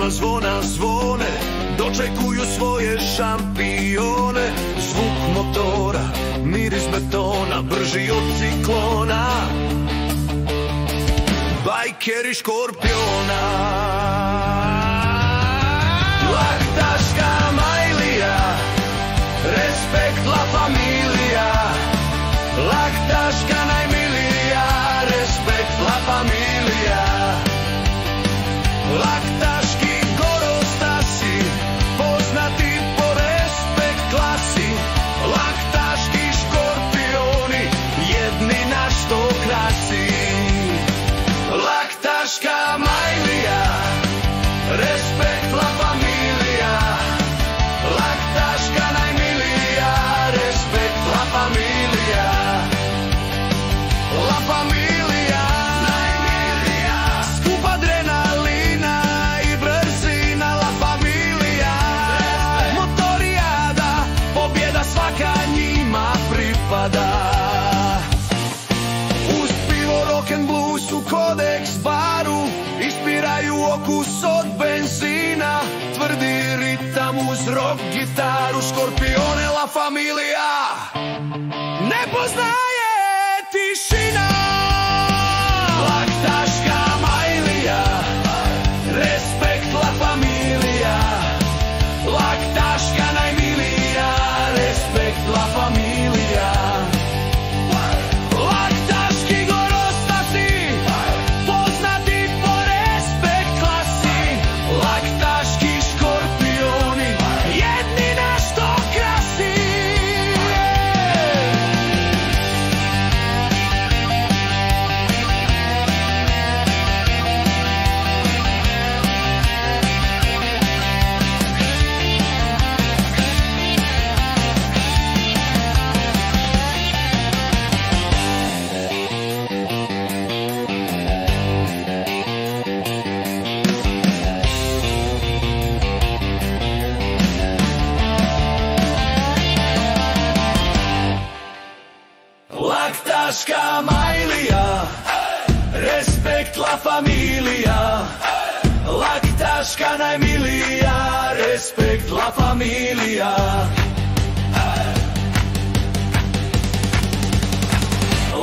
Zvona zvone, dočekuju svoje šampione. Zvuk motora, miris betona, brži od ciklona. Bajkeri škorpiona. Laktaška Majlija, respekt la familija. Laktaška najmilija, respekt la familija. Laktaški Gorostasi, poznati po respekt klasi. Laktaški škorpioni, jedni na što krasi. Laktaška Majlija, respekt la familija. Laktaška najmilija, respekt la familija. La familija, najmilija. Skup adrenalina i brzina, la familija. Motorijada, pobjeda svaka njima pripada. Uz pivo, rock and blues u Kodeks baru, ispiraju okus od benzina. Tvrdi ritam uz rock gitaru, škorpione la familija ne poznaje tišina. Laktaška Majlija, respekt la familija. Laktaška najmilija, respekt la familija. Laktaški Gorostasi, poznati po respekt klasi. Laktaški škorpioni, jedni na što krasi. Laktaška Majlija, respekt la familija. Laktaška najmilija, respekt la familija.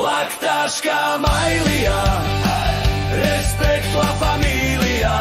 Laktaška Majlija, respekt la familija.